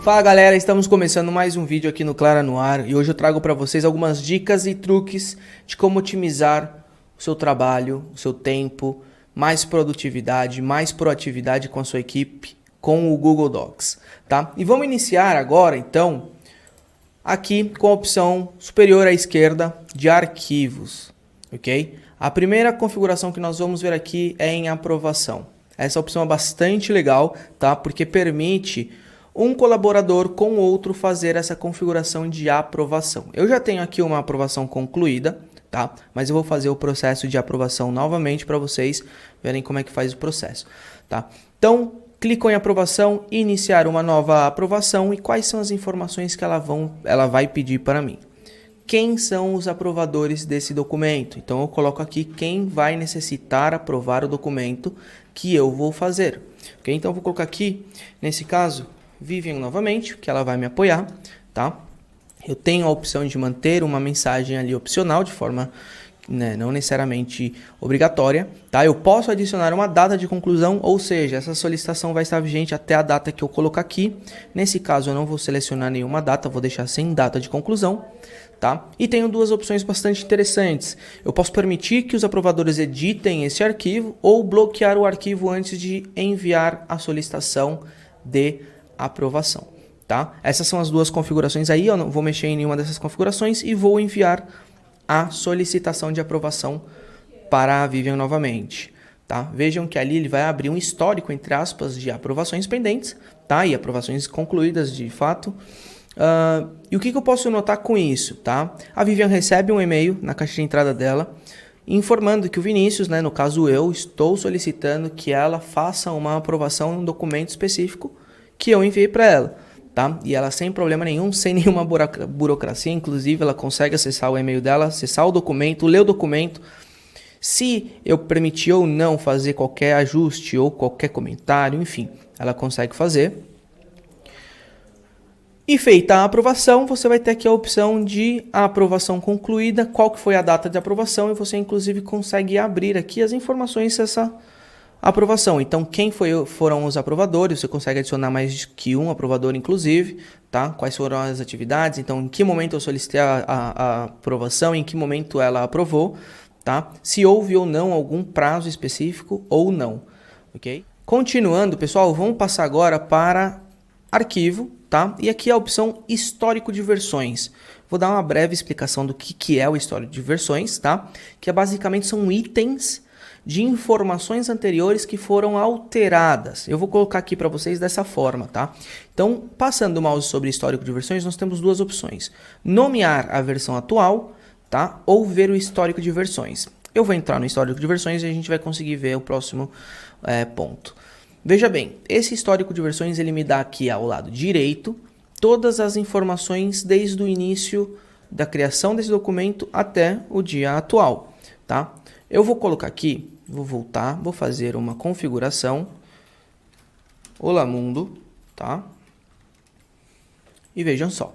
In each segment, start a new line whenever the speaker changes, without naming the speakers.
Fala galera, estamos começando mais um vídeo aqui no Clara no Ar e hoje eu trago para vocês algumas dicas e truques de como otimizar o seu trabalho, o seu tempo, mais produtividade, mais proatividade com a sua equipe com o Google Docs, tá? E vamos iniciar agora então aqui com a opção superior à esquerda de arquivos, ok? A primeira configuração que nós vamos ver aqui é em aprovação. Essa opção é bastante legal, tá? Porque permite um colaborador com outro fazer essa configuração de aprovação. Eu já tenho aqui uma aprovação concluída, tá? Mas eu vou fazer o processo de aprovação novamente para vocês verem como é que faz o processo, tá? Então, clicam em aprovação, iniciar uma nova aprovação e quais são as informações que ela vai pedir para mim. Quem são os aprovadores desse documento? Então eu coloco aqui quem vai necessitar aprovar o documento que eu vou fazer. Okay? Então eu vou colocar aqui, nesse caso, Vivian novamente, que ela vai me apoiar, tá? Eu tenho a opção de manter uma mensagem ali opcional, de forma não necessariamente obrigatória, tá? Eu posso adicionar uma data de conclusão, ou seja, essa solicitação vai estar vigente até a data que eu colocar aqui. Nesse caso eu não vou selecionar nenhuma data, vou deixar sem data de conclusão, tá? E tenho duas opções bastante interessantes. Eu posso permitir que os aprovadores editem esse arquivo ou bloquear o arquivo antes de enviar a solicitação de aprovação, tá? Essas são as duas configurações aí, eu não vou mexer em nenhuma dessas configurações e vou enviar a solicitação de aprovação para a Vivian novamente, tá? Vejam que ali ele vai abrir um histórico, entre aspas, de aprovações pendentes, tá? E aprovações concluídas de fato. E o que eu posso notar com isso, tá? A Vivian recebe um e-mail na caixa de entrada dela, informando que o Vinícius, no caso eu, estou solicitando que ela faça uma aprovação em um documento específico que eu enviei para ela, tá? E ela sem problema nenhum, sem nenhuma burocracia, inclusive ela consegue acessar o e-mail dela, acessar o documento, ler o documento. Se eu permitir ou não fazer qualquer ajuste ou qualquer comentário, enfim, ela consegue fazer. E feita a aprovação, você vai ter aqui a opção de aprovação concluída, qual que foi a data de aprovação, e você inclusive consegue abrir aqui as informações dessa aprovação. Então, quem foram os aprovadores, você consegue adicionar mais que um aprovador inclusive, tá? Quais foram as atividades, então em que momento eu solicitei a aprovação, em que momento ela aprovou, tá? Se houve ou não algum prazo específico ou não, ok? Continuando, pessoal, vamos passar agora para arquivo, tá? E aqui a opção histórico de versões. Vou dar uma breve explicação do que é o histórico de versões, tá? Que basicamente são itens de informações anteriores que foram alteradas. Eu vou colocar aqui para vocês dessa forma, tá? Então, passando o mouse sobre histórico de versões, nós temos duas opções. Nomear a versão atual, tá? Ou ver o histórico de versões. Eu vou entrar no histórico de versões e a gente vai conseguir ver o próximo ponto. Veja bem, esse histórico de versões ele me dá aqui ao lado direito todas as informações desde o início da criação desse documento até o dia atual, tá? Eu vou colocar aqui, vou voltar, vou fazer uma configuração, Olá Mundo, tá? E vejam só,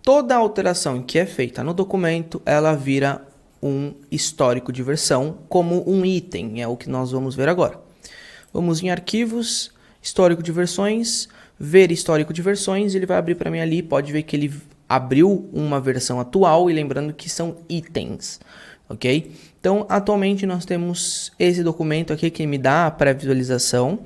toda alteração que é feita no documento, ela vira um histórico de versão como um item, é o que nós vamos ver agora. Vamos em arquivos, histórico de versões, ver histórico de versões, ele vai abrir para mim ali, pode ver que ele abriu uma versão atual e lembrando que são itens, ok? Então, atualmente nós temos esse documento aqui que me dá a pré-visualização.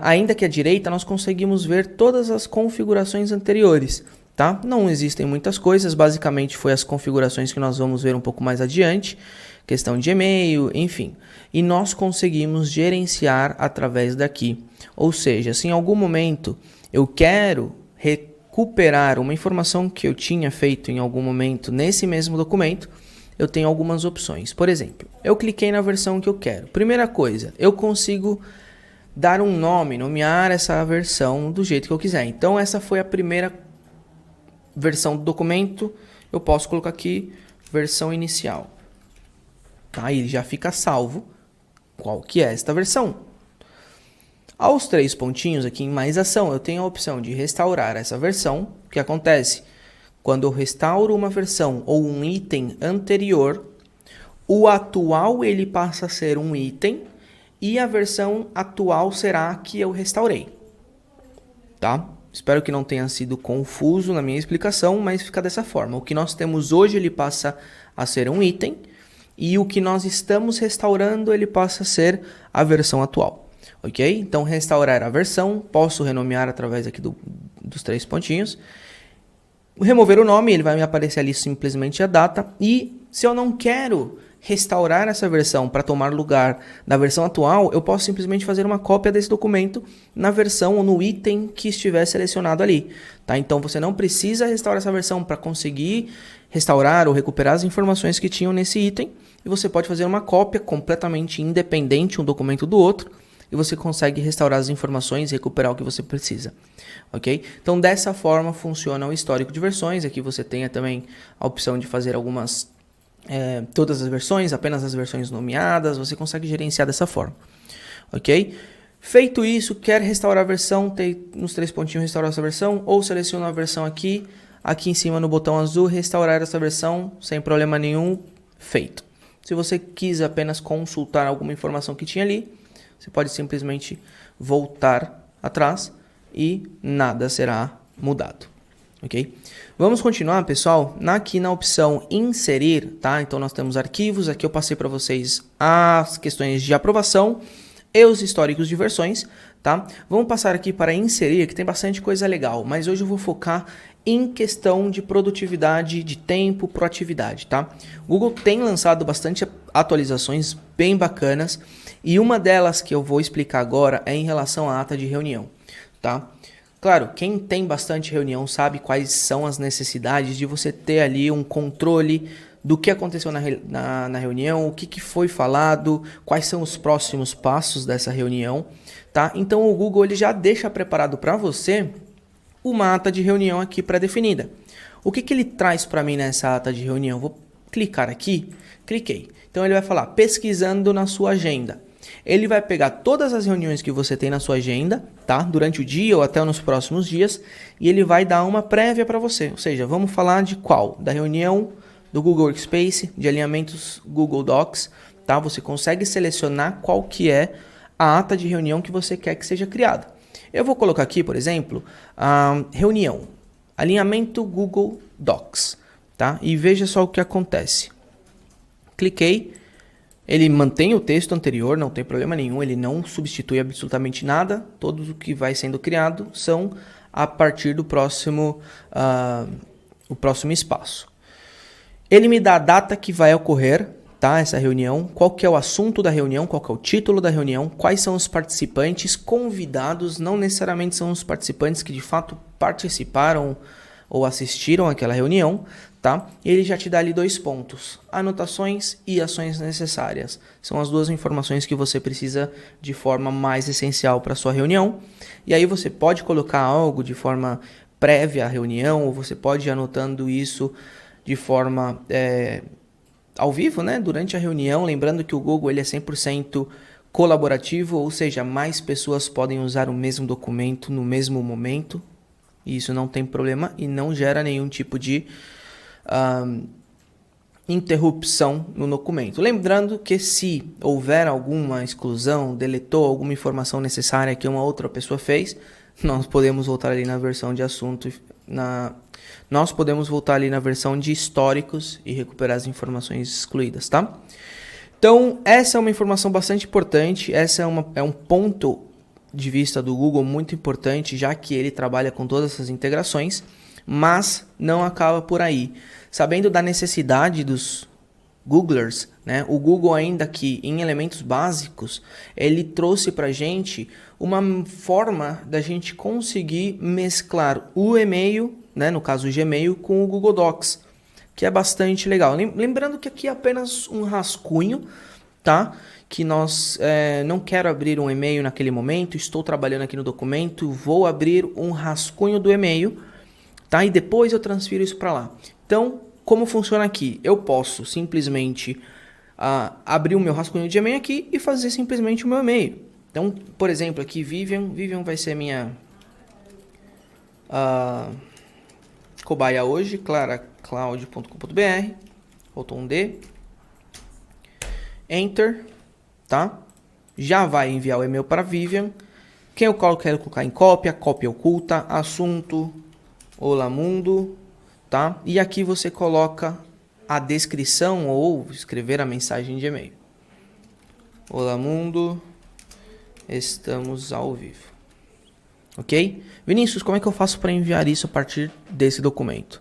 Ainda que à direita nós conseguimos ver todas as configurações anteriores, tá? Não existem muitas coisas, basicamente foi as configurações que nós vamos ver um pouco mais adiante, questão de e-mail, enfim. E nós conseguimos gerenciar através daqui. Ou seja, se em algum momento eu quero recuperar uma informação que eu tinha feito em algum momento nesse mesmo documento, eu tenho algumas opções. Por exemplo, eu cliquei na versão que eu quero. Primeira coisa, eu consigo dar um nome, nomear essa versão do jeito que eu quiser. Então essa foi a primeira versão do documento. Eu posso colocar aqui versão inicial. Tá? E ele já fica salvo qual que é esta versão. Aos três pontinhos aqui em mais ação, eu tenho a opção de restaurar essa versão. O que acontece? Quando eu restauro uma versão ou um item anterior, o atual ele passa a ser um item e a versão atual será a que eu restaurei. Tá? Espero que não tenha sido confuso na minha explicação, mas fica dessa forma. O que nós temos hoje, ele passa a ser um item, e o que nós estamos restaurando, ele passa a ser a versão atual. Ok? Então, restaurar a versão, posso renomear através aqui dos 3 pontinhos. Remover o nome, ele vai me aparecer ali simplesmente a data. E se eu não quero restaurar essa versão para tomar lugar da versão atual, eu posso simplesmente fazer uma cópia desse documento na versão ou no item que estiver selecionado ali. Tá? Então você não precisa restaurar essa versão para conseguir restaurar ou recuperar as informações que tinham nesse item. E você pode fazer uma cópia completamente independente um documento do outro. E você consegue restaurar as informações e recuperar o que você precisa. Ok? Então dessa forma funciona o histórico de versões. Aqui você tem também a opção de fazer todas as versões, apenas as versões nomeadas, você consegue gerenciar dessa forma, ok? Feito isso, quer restaurar a versão, tem nos 3 pontinhos restaurar essa versão, ou seleciona a versão aqui em cima no botão azul, restaurar essa versão, sem problema nenhum, feito. Se você quis apenas consultar alguma informação que tinha ali, você pode simplesmente voltar atrás e nada será mudado. Ok? Vamos continuar, pessoal, aqui na opção inserir, tá? Então nós temos arquivos, aqui eu passei para vocês as questões de aprovação e os históricos de versões, tá? Vamos passar aqui para inserir, que tem bastante coisa legal, mas hoje eu vou focar em questão de produtividade, de tempo, proatividade, tá? O Google tem lançado bastante atualizações bem bacanas e uma delas que eu vou explicar agora é em relação à ata de reunião, tá? Claro, quem tem bastante reunião sabe quais são as necessidades de você ter ali um controle do que aconteceu na reunião, o que foi falado, quais são os próximos passos dessa reunião, tá? Então o Google ele já deixa preparado para você uma ata de reunião aqui pré-definida. O que ele traz para mim nessa ata de reunião? Vou clicar aqui, cliquei. Então ele vai falar pesquisando na sua agenda. Ele vai pegar todas as reuniões que você tem na sua agenda, tá? Durante o dia ou até nos próximos dias, e ele vai dar uma prévia para você. Ou seja, vamos falar de qual? Da reunião do Google Workspace, de alinhamentos Google Docs, tá? Você consegue selecionar qual que é a ata de reunião que você quer que seja criada. Eu vou colocar aqui, por exemplo, reunião, alinhamento Google Docs, tá? E veja só o que acontece. Cliquei. Ele mantém o texto anterior, não tem problema nenhum, ele não substitui absolutamente nada, tudo o que vai sendo criado são a partir do próximo espaço. Ele me dá a data que vai ocorrer, tá, essa reunião, qual que é o assunto da reunião, qual que é o título da reunião, quais são os participantes convidados, não necessariamente são os participantes que de fato participaram ou assistiram àquela reunião, tá? Ele já te dá ali 2 pontos, anotações e ações necessárias. São as 2 informações que você precisa de forma mais essencial para a sua reunião. E aí você pode colocar algo de forma prévia à reunião, ou você pode ir anotando isso de forma ao vivo, né? Durante a reunião, lembrando que o Google ele é 100% colaborativo, ou seja, mais pessoas podem usar o mesmo documento no mesmo momento. E isso não tem problema e não gera nenhum tipo de interrupção no documento. Lembrando que se houver alguma exclusão, deletou alguma informação necessária que uma outra pessoa fez, nós podemos voltar ali na versão de assunto, nós podemos voltar ali na versão de históricos e recuperar as informações excluídas, tá? Então, essa é uma informação bastante importante, essa é um ponto de vista do Google muito importante, já que ele trabalha com todas essas integrações, mas não acaba por aí. Sabendo da necessidade dos Googlers, né, o Google ainda que em elementos básicos, ele trouxe para a gente uma forma da gente conseguir mesclar o e-mail, né, no caso o Gmail, com o Google Docs, que é bastante legal. Lembrando que aqui é apenas um rascunho, tá? Que não quero abrir um e-mail naquele momento, estou trabalhando aqui no documento, vou abrir um rascunho do e-mail, tá? E depois eu transfiro isso para lá. Então, como funciona aqui? Eu posso simplesmente abrir o meu rascunho de e-mail aqui e fazer simplesmente o meu e-mail. Então, por exemplo, aqui Vivian vai ser minha cobaia hoje, claracloud.com.br, faltou um D, Enter, tá? Já vai enviar o e-mail para Vivian. Quem eu quero colocar em cópia, cópia oculta, assunto, olá mundo, tá? E aqui você coloca a descrição ou escrever a mensagem de e-mail. Olá mundo, estamos ao vivo. Ok? Vinícius, como é que eu faço para enviar isso a partir desse documento?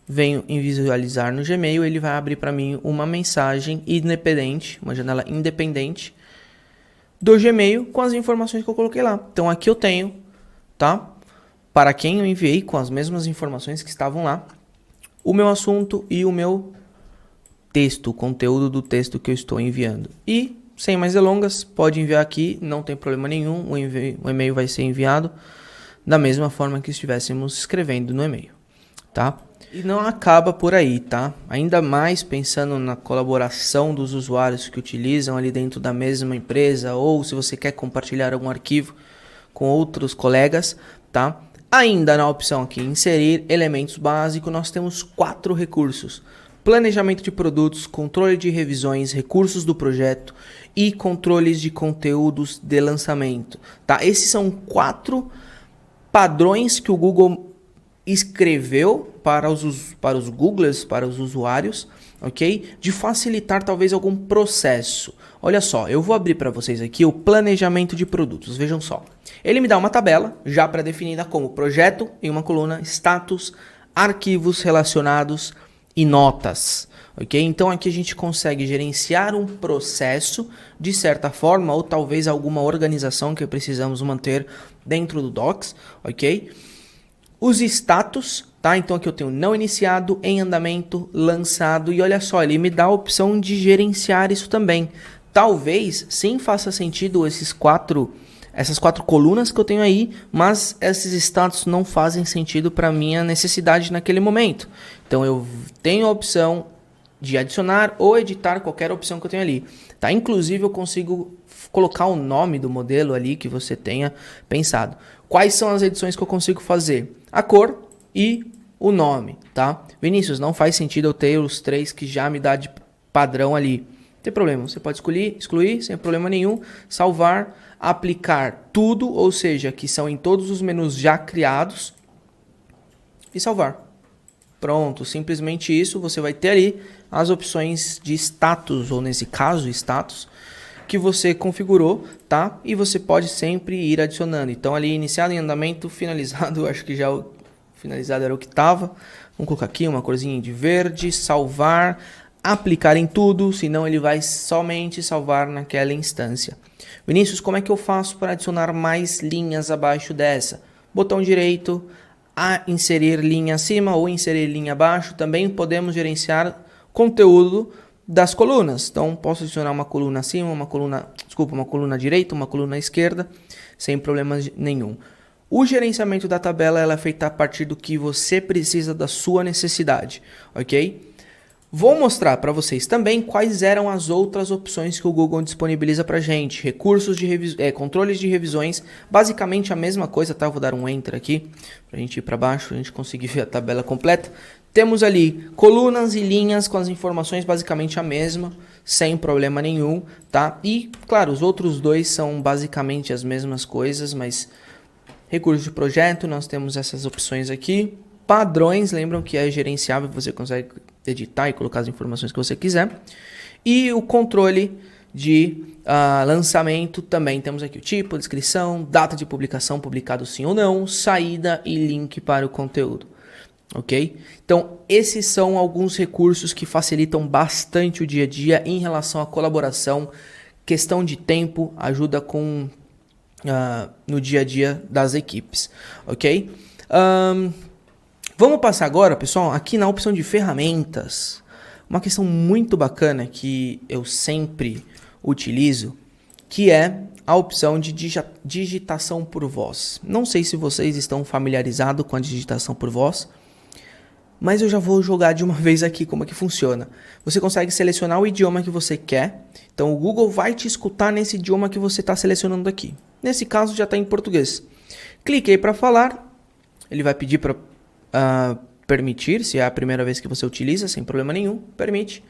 Venho em visualizar no Gmail, ele vai abrir para mim uma mensagem independente, uma janela independente do Gmail com as informações que eu coloquei lá. Então aqui eu tenho, tá? Para quem eu enviei com as mesmas informações que estavam lá, o meu assunto e o meu texto, o conteúdo do texto que eu estou enviando. E, sem mais delongas, pode enviar aqui, não tem problema nenhum, o e-mail vai ser enviado da mesma forma que estivéssemos escrevendo no e-mail, tá? E não acaba por aí, tá? Ainda mais pensando na colaboração dos usuários que utilizam ali dentro da mesma empresa, ou se você quer compartilhar algum arquivo com outros colegas, tá? Ainda na opção aqui, inserir elementos básicos, nós temos 4 recursos. Planejamento de produtos, controle de revisões, recursos do projeto e controles de conteúdos de lançamento, tá? Esses são 4 padrões que o Google escreveu para os Googlers, para os usuários, ok? De facilitar talvez algum processo. Olha só, eu vou abrir para vocês aqui o planejamento de produtos, vejam só. Ele me dá uma tabela já pré-definida como projeto em uma coluna, status, arquivos relacionados e notas, ok? Então aqui a gente consegue gerenciar um processo de certa forma ou talvez alguma organização que precisamos manter dentro do Docs, ok? Os status, tá? Então aqui eu tenho não iniciado, em andamento, lançado e olha só, ele me dá a opção de gerenciar isso também. Talvez sim faça sentido essas quatro colunas que eu tenho aí, mas esses status não fazem sentido para minha necessidade naquele momento. Então eu tenho a opção de adicionar ou editar qualquer opção que eu tenho ali, tá? Inclusive eu consigo colocar o nome do modelo ali que você tenha pensado. Quais são as edições que eu consigo fazer? A cor e o nome, tá? Vinícius, não faz sentido eu ter os 3 que já me dá de padrão ali. Não tem problema, você pode excluir sem problema nenhum, salvar, aplicar tudo, ou seja, que são em todos os menus já criados e salvar. Pronto, simplesmente isso, você vai ter ali as opções de status, ou nesse caso, status, que você configurou, tá? E você pode sempre ir adicionando. Então ali iniciado em andamento, finalizado, acho que já o finalizado era o que estava. Vamos colocar aqui uma corzinha de verde, salvar, aplicar em tudo, senão ele vai somente salvar naquela instância. Vinícius, como é que eu faço para adicionar mais linhas abaixo dessa? Botão direito, a inserir linha acima ou inserir linha abaixo. Também podemos gerenciar conteúdo das colunas. Então posso adicionar uma coluna acima, uma coluna direita, uma coluna esquerda, sem problema nenhum. O gerenciamento da tabela ela é feita a partir do que você precisa da sua necessidade, ok? Vou mostrar para vocês também quais eram as outras opções que o Google disponibiliza para a gente. Recursos de controles de revisões, basicamente a mesma coisa, tá? Vou dar um Enter aqui para a gente ir para baixo, a gente conseguir ver a tabela completa. Temos ali colunas e linhas com as informações basicamente a mesma, sem problema nenhum, tá? E, claro, os outros dois são basicamente as mesmas coisas, mas recursos de projeto, nós temos essas opções aqui. Padrões, lembram que é gerenciável, você consegue editar e colocar as informações que você quiser. E o controle de lançamento, também temos aqui o tipo, descrição, data de publicação, publicado sim ou não, saída e link para o conteúdo. Ok? Então, esses são alguns recursos que facilitam bastante o dia a dia em relação à colaboração, questão de tempo, ajuda com no dia a dia das equipes, ok? Vamos passar agora, pessoal, aqui na opção de ferramentas, uma questão muito bacana que eu sempre utilizo, que é a opção de digitação por voz. Não sei se vocês estão familiarizados com a digitação por voz, mas eu já vou jogar de uma vez aqui como é que funciona. Você consegue selecionar o idioma que você quer. Então o Google vai te escutar nesse idioma que você está selecionando aqui. Nesse caso já está em português. Cliquei para falar. Ele vai pedir para permitir, se é a primeira vez que você utiliza, sem problema nenhum. Permite.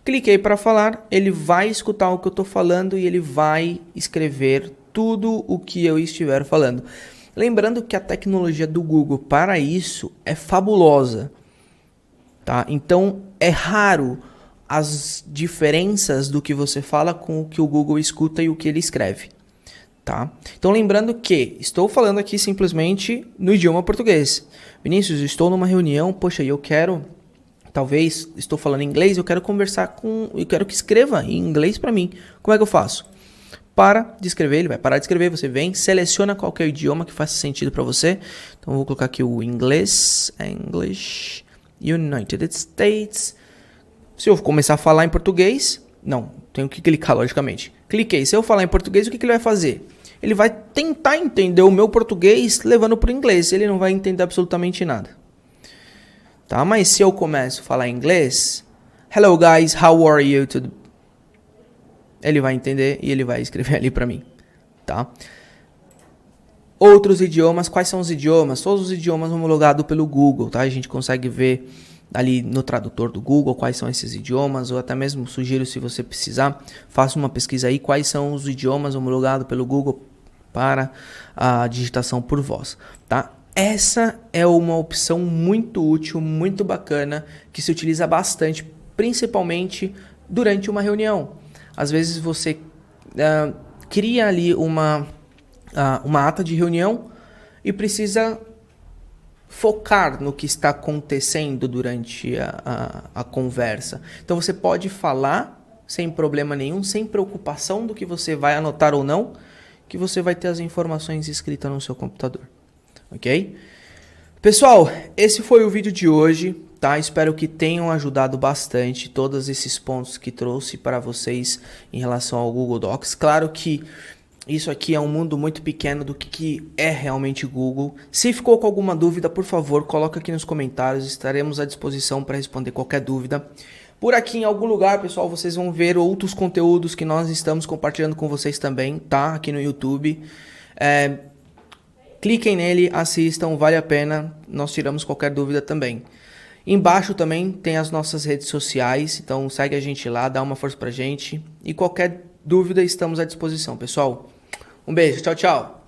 Cliquei para falar. Ele vai escutar o que eu estou falando e ele vai escrever tudo o que eu estiver falando. Lembrando que a tecnologia do Google para isso é fabulosa, tá? Então é raro as diferenças do que você fala com o que o Google escuta e o que ele escreve, tá? Então lembrando que estou falando aqui simplesmente no idioma português. Vinícius, estou numa reunião, poxa, eu quero, talvez, estou falando inglês, eu quero conversar eu quero que escreva em inglês para mim. Como é que eu faço? Para de escrever, ele vai parar de escrever, você vem, seleciona qualquer idioma que faça sentido para você. Então eu vou colocar aqui o inglês, English, United States. Se eu começar a falar em português, não, tenho que clicar logicamente. Cliquei, se eu falar em português, o que ele vai fazer? Ele vai tentar entender o meu português levando para o inglês, ele não vai entender absolutamente nada. Tá? Mas se eu começo a falar em inglês, hello guys, how are you? Ele vai entender e ele vai escrever ali para mim, tá? Outros idiomas, quais são os idiomas? Todos os idiomas homologados pelo Google, tá? A gente consegue ver ali no tradutor do Google quais são esses idiomas, ou até mesmo sugiro, se você precisar, faça uma pesquisa aí, quais são os idiomas homologados pelo Google para a digitação por voz, tá? Essa é uma opção muito útil, muito bacana, que se utiliza bastante, principalmente durante uma reunião. Às vezes você cria ali uma ata de reunião e precisa focar no que está acontecendo durante a conversa. Então você pode falar sem problema nenhum, sem preocupação do que você vai anotar ou não, que você vai ter as informações escritas no seu computador. Ok? Pessoal, esse foi o vídeo de hoje. Tá? Espero que tenham ajudado bastante todos esses pontos que trouxe para vocês em relação ao Google Docs. Claro que isso aqui é um mundo muito pequeno do que é realmente Google. Se ficou com alguma dúvida, por favor, coloca aqui nos comentários. Estaremos à disposição para responder qualquer dúvida. Por aqui em algum lugar, pessoal, vocês vão ver outros conteúdos que nós estamos compartilhando com vocês também, tá? Aqui no YouTube. Cliquem nele, assistam, vale a pena. Nós tiramos qualquer dúvida também. Embaixo também tem as nossas redes sociais, então segue a gente lá, dá uma força pra gente. E qualquer dúvida estamos à disposição, pessoal. Um beijo, tchau, tchau.